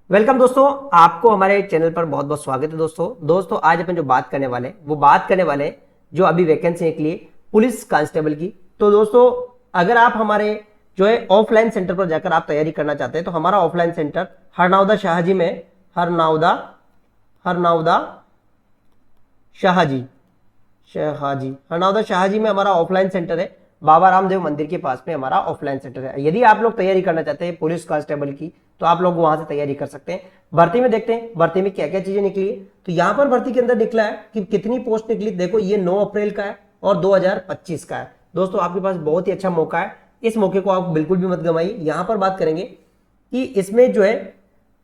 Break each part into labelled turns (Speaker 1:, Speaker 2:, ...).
Speaker 1: Welcome दोस्तों, आपको हमारे चैनल पर बहुत बहुत स्वागत है। दोस्तों आज अपन जो बात करने वाले वो बात करने वाले हैं जो अभी वैकेंसी निकली है पुलिस कांस्टेबल की। तो दोस्तों अगर आप हमारे जो है ऑफलाइन सेंटर पर जाकर आप तैयारी करना चाहते हैं तो हमारा ऑफलाइन सेंटर हरनौदा शाहजी में हरनौदा शाहजी हरनौदा शाहजी में हमारा ऑफलाइन सेंटर है। बाबा रामदेव मंदिर के पास में हमारा ऑफलाइन सेंटर है। यदि आप लोग तैयारी करना चाहते हैं पुलिस कांस्टेबल की तो आप लोग वहां से तैयारी कर सकते हैं। भर्ती में देखते हैं भर्ती में क्या क्या चीजें निकली है। तो यहाँ पर भर्ती के अंदर निकला है कि कितनी पोस्ट निकली। देखो ये 9 अप्रैल का है और 2025 का है। दोस्तों आपके पास बहुत ही अच्छा मौका है, इस मौके को आप बिल्कुल भी मत गंवाइए। यहाँ पर बात करेंगे कि इसमें जो है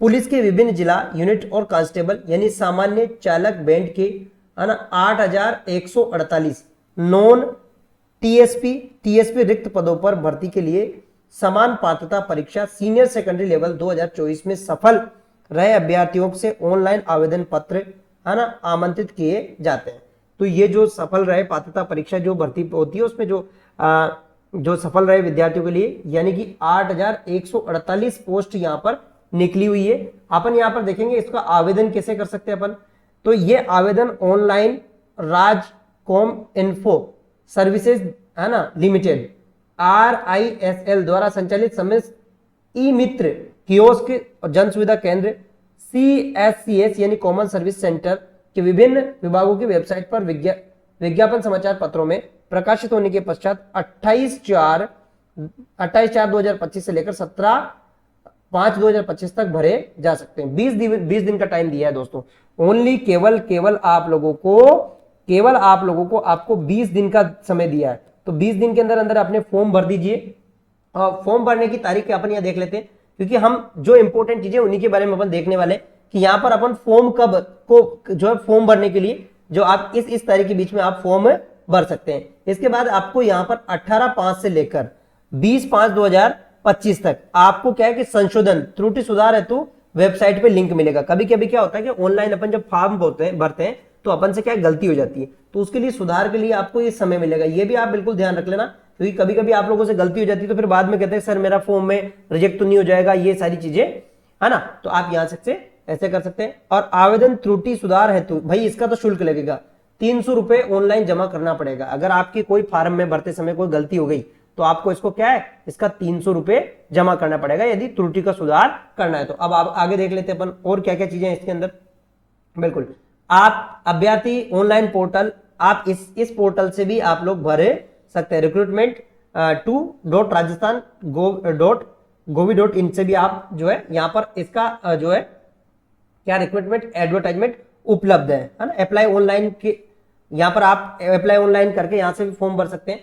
Speaker 1: पुलिस के विभिन्न जिला यूनिट और कांस्टेबल यानी सामान्य चालक बैंड के है ना 8,148 नॉन टीएसपी रिक्त पदों पर भर्ती के लिए समान पात्रता परीक्षा सीनियर सेकेंडरी लेवल 2024 में सफल रहे अभ्यर्थियों से ऑनलाइन आवेदन पत्र है ना आमंत्रित किए जाते हैं। तो ये जो सफल रहे पात्रता परीक्षा जो भर्ती होती है उसमें जो सफल रहे विद्यार्थियों के लिए यानी कि 8,148 पोस्ट यहाँ पर निकली हुई है। अपन यहाँ पर देखेंगे इसका आवेदन कैसे कर सकते हैं अपन। तो ये आवेदन ऑनलाइन राजकॉम इन्फो सर्विसेज है ना लिमिटेड RISL द्वारा संचालित समस्त ई मित्र कियोस्क और जन सुविधा केंद्र CSCS यानी कॉमन सर्विस सेंटर के विभिन्न विभागों की वेबसाइट पर विज्ञापन समाचार पत्रों में प्रकाशित होने के पश्चात 28/4/2025 से लेकर 17/5/2025 तक भरे जा सकते हैं। 20 दिन का टाइम दिया है दोस्तों। ओनली केवल आप लोगों को आपको 20 दिन का समय दिया है। तो 20 दिन के अंदर अंदर अपने फॉर्म भर दीजिए। और फॉर्म भरने की तारीख अपन यहाँ देख लेते हैं क्योंकि हम जो इंपॉर्टेंट चीजें उन्हीं के बारे में अपन देखने वाले कि यहाँ पर अपन फॉर्म कब को जो है फॉर्म भरने के लिए जो आप इस तारीख के बीच में आप फॉर्म भर सकते हैं। इसके बाद आपको यहाँ पर 18/5 से लेकर 20/5/2025 तक आपको क्या है कि संशोधन त्रुटि सुधार हेतु वेबसाइट पे लिंक मिलेगा। कभी कभी क्या होता है कि ऑनलाइन अपन जब फॉर्म भरते हैं तो अपन से क्या गलती हो जाती है, तो उसके लिए सुधार के लिए आपको ये समय मिलेगा। ये भी आप बिल्कुल ध्यान रख लेना क्योंकि कभी कभी आप लोगों से गलती हो जाती है तो फिर बाद में कहते हैं सर मेरा फॉर्म में रिजेक्ट तो नहीं हो जाएगा, ये सारी चीजें है ना। तो आप यहां से ऐसे कर सकते हैं। और आवेदन त्रुटि सुधार हेतु भाई इसका तो शुल्क लगेगा, 300 रुपए ऑनलाइन जमा करना पड़ेगा। अगर आपकी कोई फार्म में भरते समय कोई गलती हो गई तो आपको इसको क्या है इसका 300 रुपए जमा करना पड़ेगा यदि त्रुटि का सुधार करना है। तो अब आप आगे देख लेते हैं अपन और क्या क्या चीजें इसके अंदर। बिल्कुल आप अभ्यर्थी ऑनलाइन पोर्टल आप इस पोर्टल से भी आप लोग भरे सकते हैं। रिक्रूटमेंट .rajasthan.gov.in से भी आप जो है यहाँ पर इसका जो है क्या रिक्रूटमेंट एडवर्टाइजमेंट उपलब्ध है ना। अप्लाई ऑनलाइन के यहाँ पर आप अप्लाई ऑनलाइन करके यहाँ से भी फॉर्म भर सकते हैं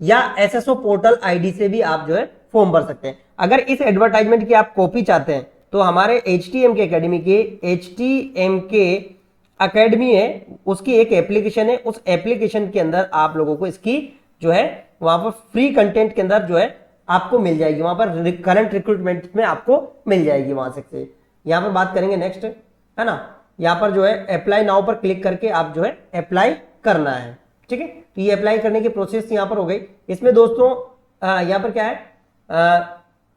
Speaker 1: या SSO पोर्टल ID से भी आप जो है फॉर्म भर सकते हैं। अगर इस एडवर्टाइजमेंट की आप कॉपी चाहते हैं तो हमारे HTMK एकेडमी के HTMK अकेडमी है उसकी एक एप्लीकेशन है। उस एप्लीकेशन के अंदर आप लोगों को इसकी जो है वहां पर फ्री कंटेंट के अंदर जो है आपको मिल जाएगी। वहां पर करंट रिक्रूटमेंट में आपको मिल जाएगी वहां से। यहां पर बात करेंगे नेक्स्ट है ना। यहां पर जो है अप्लाई नाउ पर क्लिक करके आप जो है अप्लाई करना है। ठीक है, तो ये अप्लाई करने की प्रोसेस यहां पर हो गई। इसमें दोस्तों यहां पर क्या है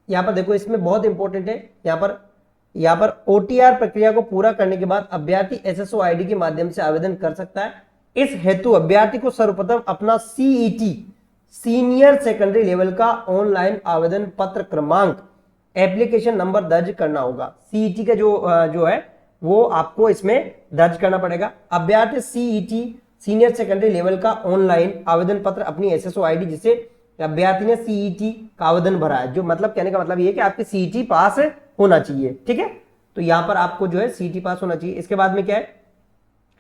Speaker 1: यहां पर देखो इसमें बहुत इंपॉर्टेंट है। यहाँ पर OTR प्रक्रिया को पूरा करने के बाद अभ्यर्थी SSO ID के माध्यम से आवेदन कर सकता है। इस हेतु अभ्यर्थी को सर्वप्रथम अपना CET सीनियर सेकेंडरी लेवल का ऑनलाइन आवेदन पत्र क्रमांक एप्लीकेशन नंबर दर्ज करना होगा। CET का जो है वो आपको इसमें दर्ज करना पड़ेगा। अभ्यर्थी CET सीनियर सेकेंडरी लेवल का ऑनलाइन आवेदन पत्र अपनी SSO ID जिसे अभ्यर्थी ने CET का आवेदन भरा है, जो मतलब कहने का मतलब ये है कि आपकी CET पास होना चाहिए। ठीक है, तो यहां पर आपको जो है CET पास होना चाहिए। इसके बाद में क्या है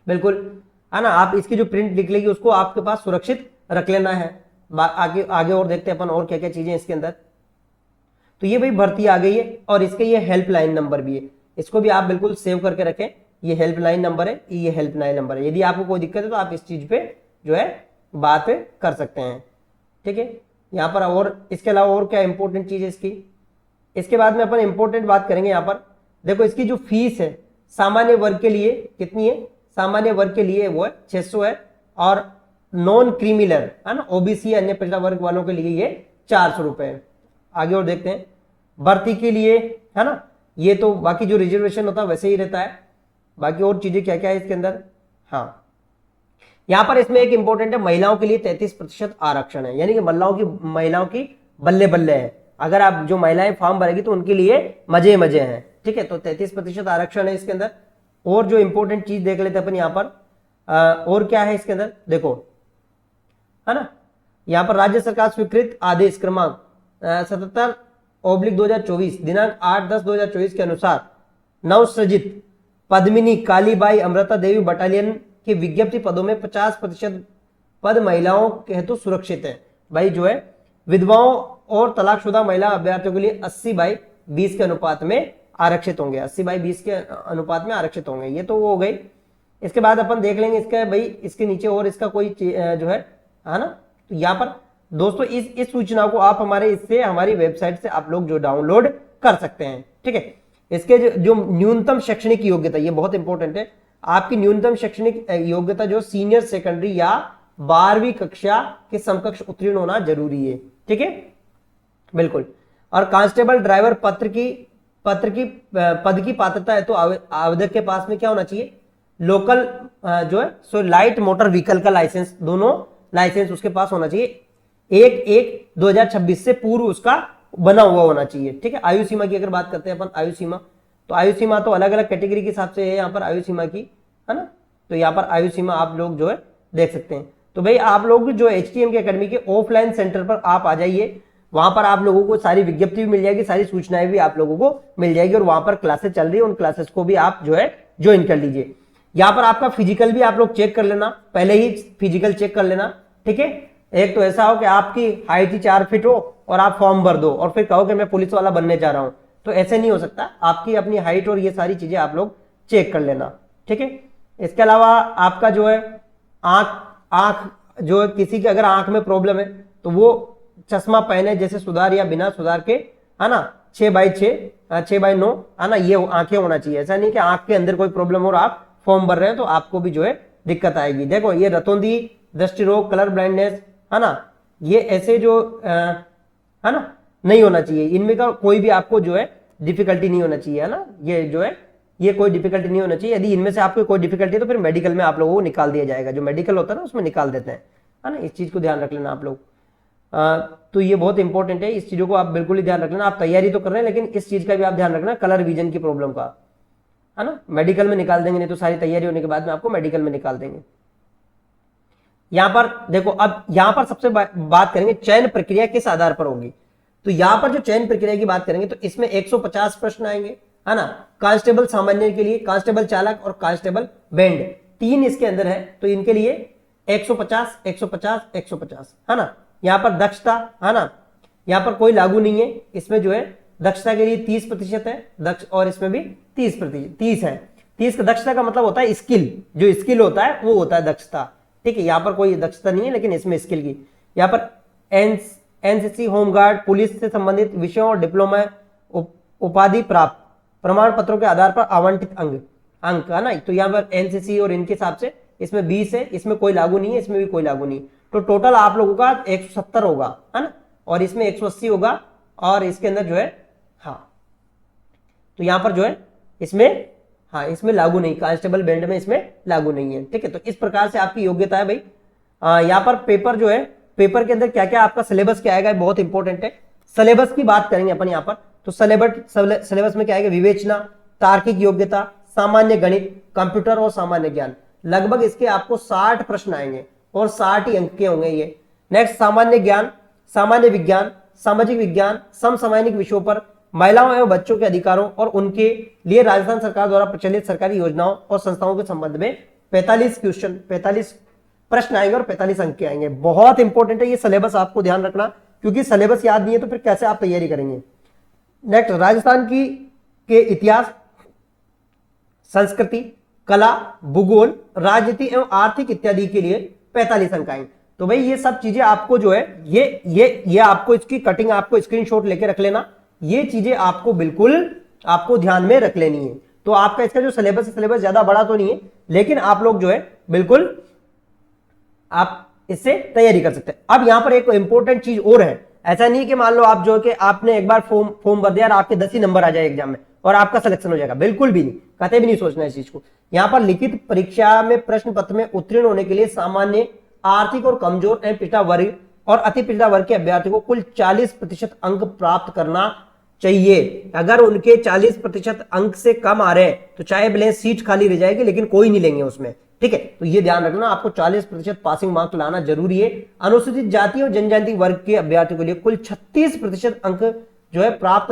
Speaker 1: बिल्कुल है ना आप इसकी जो प्रिंट निकलेगी उसको आपके पास सुरक्षित रख लेना है। आगे और देखते हैं अपन और क्या क्या चीजें इसके अंदर। तो ये भाई भर्ती आ गई है और इसके ये हेल्पलाइन नंबर भी है, इसको भी आप बिल्कुल सेव करके रखें। ये हेल्पलाइन नंबर है, ये हेल्पलाइन नंबर है। यदि आपको कोई दिक्कत है तो आप इस चीज पे जो है बात कर सकते हैं। ठीक है, यहाँ पर और इसके अलावा और क्या इंपॉर्टेंट चीज है इसकी। इसके बाद में अपन इंपॉर्टेंट बात करेंगे। यहाँ पर देखो इसकी जो फीस है सामान्य वर्ग के लिए कितनी है, सामान्य वर्ग के लिए वो है 600 है और नॉन क्रिमिनल है ना OBC अन्य पिछड़ा वर्ग वालों के लिए ये 400 रुपए है। आगे और देखते हैं भर्ती के लिए है ना ये तो बाकी जो रिजर्वेशन होता है वैसे ही रहता है। बाकी और चीजें क्या क्या है इसके अंदर, हाँ यहां पर इसमें एक इंपॉर्टेंट है, महिलाओं के लिए 33% आरक्षण है, यानी कि महिलाओं की बल्ले बल्ले है। अगर आप जो महिलाएं फॉर्म भरेगी तो उनके लिए मजे मजे हैं, ठीक है। तो 33% आरक्षण है इसके अंदर। और जो इंपॉर्टेंट चीज देख लेते हैं अपन यहाँ पर, और क्या है इसके अंदर देखो, है ना, यहाँ पर राज्य सरकार स्वीकृत आदेश क्रमांक 77/2024 दिनांक 8/10/2024 के अनुसार नवसृजित पद्मिनी, कालीबाई, अमृता देवी बटालियन के विज्ञप्ति पदों में 50% पद महिलाओं के हेतु सुरक्षित है। भाई जो है विधवाओं और तलाकशुदा महिला अभ्यर्थियों के लिए 80/20 के अनुपात में आरक्षित होंगे, 80/20 के अनुपात में आरक्षित होंगे। ये तो वो हो गई। इसके बाद अपन देख लेंगे इसके भाई इसके नीचे और इसका कोई जो है ना, तो यहाँ पर दोस्तों इस सूचना को आप हमारी वेबसाइट से आप लोग जो डाउनलोड कर सकते हैं, ठीक है। इसके जो न्यूनतम शैक्षणिक योग्यता, ये बहुत इंपॉर्टेंट है, आपकी न्यूनतम शैक्षणिक योग्यता जो सीनियर सेकेंडरी या 12वीं कक्षा के समकक्ष उत्तीर्ण होना जरूरी है, ठीक है, बिल्कुल। और कांस्टेबल ड्राइवर पद की पात्रता है तो आवेदक के पास में क्या होना चाहिए, लोकल जो है सो लाइट मोटर व्हीकल का लाइसेंस, दोनों लाइसेंस उसके पास होना चाहिए, 1/1/2026 से पूर्व उसका बना हुआ होना चाहिए, ठीक है। आयु सीमा की अगर बात करते हैं अपन, आयु सीमा तो अलग अलग कैटेगरी के हिसाब से है यहाँ पर आयु सीमा की, है ना। तो यहाँ पर आयु सीमा आप लोग जो है देख सकते हैं। तो भाई आप लोग जो HTM के अकेडमी के ऑफलाइन सेंटर पर आप आ जाइए, वहां पर आप लोगों को सारी विज्ञप्ति भी मिल जाएगी, सारी सूचनाएं भी आप लोगों को मिल जाएगी, और वहां पर क्लासेस चल रही है, उन क्लासेस को भी आप जो है ज्वाइन कर लीजिए। यहाँ पर आपका फिजिकल भी आप लोग चेक कर लेना, पहले ही फिजिकल चेक कर लेना, ठीक है। एक तो ऐसा हो कि आपकी हाइट ही 4 फीट हो और आप फॉर्म भर दो और फिर कहो कि मैं पुलिस वाला बनने जा रहा हूं, तो ऐसे नहीं हो सकता। आपकी अपनी हाइट और ये सारी चीजें आप लोग चेक कर लेना, ठीक है। इसके अलावा आपका जो है आंख जो है, किसी के अगर आंख में प्रॉब्लम है तो वो चश्मा पहने, जैसे सुधार या बिना सुधार के, है ना, 6/6 6/9, है ना, ये आंखें होना चाहिए। ऐसा नहीं कि आंख के अंदर कोई प्रॉब्लम हो और आप फॉर्म भर रहे हैं तो आपको भी जो है दिक्कत आएगी। देखो ये रतौंधी, दृष्टि रोग, कलर ब्लाइंडनेस, है ना, ये ऐसे जो है ना नहीं होना चाहिए, इनमें का कोई भी आपको जो है डिफिकल्टी नहीं होना चाहिए, है ना, ये जो है ये कोई डिफिकल्टी नहीं होना चाहिए। यदि इनमें से आपको कोई डिफिकल्टी है तो फिर मेडिकल में आप लोगों को निकाल दिया जाएगा, जो मेडिकल होता है ना उसमें निकाल देते हैं, है ना। इस चीज को ध्यान रख लेना आप लोग। तो ये बहुत इंपॉर्टेंट है, इस चीजों को आप बिल्कुल ही ध्यान रख लेना। आप तैयारी तो कर रहे हैं लेकिन इस चीज का भी आप ध्यान रखना, कलर विजन की प्रॉब्लम का, है ना, मेडिकल में निकाल देंगे, नहीं तो सारी तैयारी होने के बाद में आपको मेडिकल में निकाल देंगे। यहां पर देखो, अब यहां पर सबसे बात करेंगे चयन प्रक्रिया किस आधार पर होगी। तो यहां पर जो चयन प्रक्रिया की बात करेंगे तो इसमें 150 प्रश्न आएंगे, है ना। कांस्टेबल सामान्य के लिए, कांस्टेबल चालक और कांस्टेबल बैंड 3 इसके अंदर है, तो इनके लिए 150 150 150, है ना। यहां पर दक्षता, है ना, यहां पर कोई लागू नहीं है, इसमें जो है दक्षता के लिए 30% है दक्ष, और इसमें भी 30 है। 30 का दक्षता का मतलब होता है स्किल, जो स्किल होता है वो होता है दक्षता, ठीक है। यहाँ पर कोई दक्षता नहीं है लेकिन इसमें स्किल की। यहाँ पर एनसीसी, होमगार्ड, पुलिस से संबंधित विषयों और डिप्लोमा उपाधि प्राप्त प्रमाण पत्रों के आधार पर आवंटित अंक, है ना। तो यहाँ पर एनसीसी और इनके हिसाब से इसमें 20 है, इसमें कोई लागू नहीं है, इसमें भी कोई लागू नहीं। तो टोटल आप लोगों का 170 होगा, है ना, और इसमें 180 होगा, और इसके अंदर जो है हाँ, तो यहां पर जो है इसमें हाँ इसमें लागू नहीं, कांस्टेबल बैंड में इसमें लागू नहीं है, ठीक है। तो इस प्रकार से आपकी योग्यता है भाई। यहाँ पर पेपर जो है, पेपर के अंदर क्या क्या आपका सिलेबस क्या आएगा, बहुत इंपॉर्टेंट है। सिलेबस की बात करेंगे अपन यहाँ पर, तो सिलेबस में क्या आएगा, विवेचना, तार्किक योग्यता, सामान्य गणित, कंप्यूटर और सामान्य ज्ञान। लगभग इसके आपको 60 प्रश्न आएंगे और 60 ही अंक के होंगे ये। नेक्स्ट सामान्य ज्ञान, सामान्य विज्ञान, सामाजिक विज्ञान, समसामयिक विषयों पर, महिलाओं एवं बच्चों के अधिकारों और उनके लिए राजस्थान सरकार द्वारा प्रचलित सरकारी योजनाओं और संस्थाओं के संबंध में 45 प्रश्न आएंगे और 45 अंक के आएंगे। बहुत इंपॉर्टेंट है ये सिलेबस, आपको ध्यान रखना, क्योंकि सिलेबस याद नहीं है तो फिर कैसे आप तैयारी करेंगे। नेक्स्ट राजस्थान के इतिहास, संस्कृति, कला, भूगोल, राजनीति एवं आर्थिक इत्यादि के लिए 45 अंक आएंगे। तो भाई ये सब चीजें आपको जो है ये आपको इसकी कटिंग आपको स्क्रीनशॉट लेके रख लेना, ये चीजें आपको बिल्कुल आपको ध्यान में रख लेनी है। तो आपका इसका जो सिलेबस ज्यादा बड़ा तो नहीं है, लेकिन आप लोग जो है बिल्कुल आप इससे तैयारी कर सकते हैं। अब यहां पर एक इंपॉर्टेंट चीज और है, ऐसा नहीं कि मान लो आप जो है कि आपने एक बार फॉर्म भर दिया और आपके 10 ही नंबर आ जाए एग्जाम में और आपका सिलेक्शन हो जाएगा, बिल्कुल भी नहीं, कतई भी नहीं सोचना इस चीज को। यहाँ पर लिखित परीक्षा में प्रश्न पत्र में उत्तीर्ण होने के लिए सामान्य, आर्थिक और कमजोर एवं पिछड़ा वर्ग और अति पिछड़ा वर्ग के अभ्यर्थी को कुल 40% अंक प्राप्त करना चाहिए। अगर उनके 40% अंक से कम आ रहे हैं तो चाहे भले सीट खाली रह जाएगी, लेकिन कोई नहीं लेंगे उसमें, ठीक है। तो ये ध्यान रखना, आपको 40% पासिंग मार्क लाना जरूरी है। अनुसूचित जाति और जनजाति वर्ग के अभ्यर्थियों के लिए कुल 36% अंक जो है प्राप्त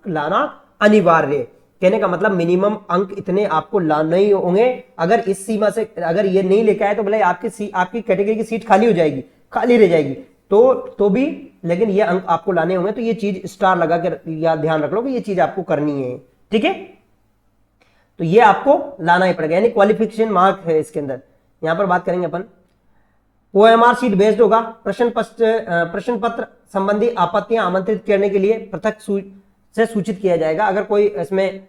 Speaker 1: लाना अनिवार्य है। कहने का मतलब मिनिमम अंक इतने आपको लाने ही होंगे। अगर इस सीमा से अगर ये नहीं लेके आए तो भले आपकी कैटेगरी की सीट खाली हो जाएगी, खाली रह जाएगी, तो भी लेकिन ये अंक आपको लाने होंगे। तो ये चीज स्टार लगा कर या ध्यान रख लो कि ये चीज आपको करनी है, ठीक है। तो ये आपको लाना ही पड़ेगा, यानी क्वालिफिकेशन मार्क है इसके अंदर। यहां पर बात करेंगे अपन, OMR शीट बेस्ड होगा। प्रश्न पत्र संबंधी आपत्तियां आमंत्रित करने के लिए पृथक से सूचित किया जाएगा। अगर कोई इसमें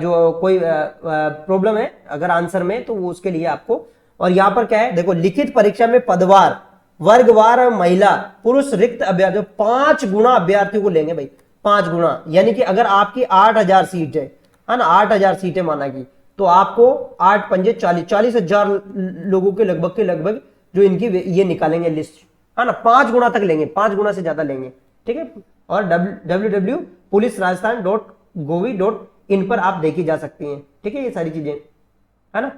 Speaker 1: जो कोई प्रॉब्लम है अगर आंसर में, तो वो उसके लिए आपको, और यहां पर क्या है देखो, लिखित परीक्षा में पदवार, वर्गवार, महिला पुरुष रिक्त अभ्यर्थियों 5 गुना अभ्यर्थियों को लेंगे भाई, 5 गुना। यानी कि अगर आपकी 8000 सीट है ना, 8000 सीटें माना की, तो आपको 8 पंजे 40,000 लोगों के लगभग जो इनकी ये निकालेंगे लिस्ट, है ना, 5 गुना तक लेंगे, 5 गुना से ज्यादा लेंगे, ठीक है। और www.pulisrajasthan.gov.in पर आप देखी जा सकती हैं, ठीक है, ये सारी चीजें, है ना।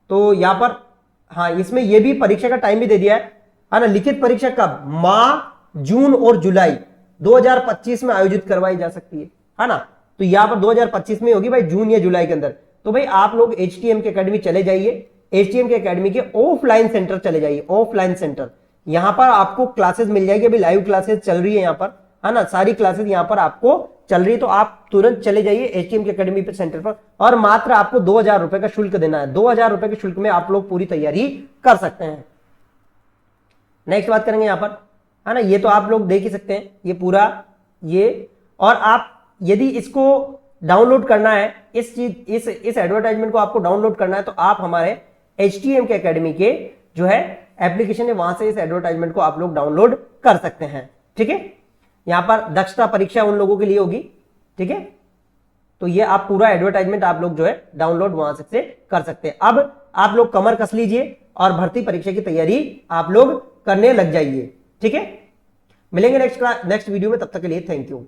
Speaker 1: तो यहां पर हाँ, इसमें ये भी परीक्षा का टाइम भी दे दिया है ना। लिखित परीक्षा कब, माह, जून और जुलाई 2025 में आयोजित करवाई जा सकती है ना। तो यहां पर 2025 में होगी भाई, जून या जुलाई के अंदर। तो भाई आप लोग HTM के एकेडमी चले जाइए, HTM के एकेडमी के ऑफलाइन सेंटर चले जाइए, ऑफलाइन सेंटर, यहां पर आपको क्लासेस मिल जाएगी। अभी लाइव क्लासेस चल रही है यहां पर, है ना, सारी क्लासेस यहां पर आपको चल रही है। तो आप तुरंत चले जाइए HTM के एकेडमी पे सेंटर पर, और मात्र आपको 2000 रुपए का शुल्क देना है। 2000 रुपए के शुल्क में आप लोग पूरी तैयारी कर सकते हैं। नेक्स्ट बात करेंगे यहां पर, है ना, ये तो आप लोग देख ही सकते हैं ये पूरा ये। और आप यदि इसको डाउनलोड करना है, इस एडवर्टाइजमेंट को आपको डाउनलोड करना है, तो आप हमारे HTM के एकेडमी के जो है एप्लीकेशन है, वहां से इस एडवर्टाइजमेंट को आप लोग डाउनलोड कर सकते हैं, ठीक है। यहां पर दक्षता परीक्षा उन लोगों के लिए होगी, ठीक है। तो ये आप पूरा एडवर्टाइजमेंट आप लोग जो है डाउनलोड वहां से कर सकते हैं। अब आप लोग कमर कस लीजिए और भर्ती परीक्षा की तैयारी आप लोग करने लग जाइए, ठीक है। मिलेंगे नेक्स्ट वीडियो में, तब तक के लिए थैंक यू।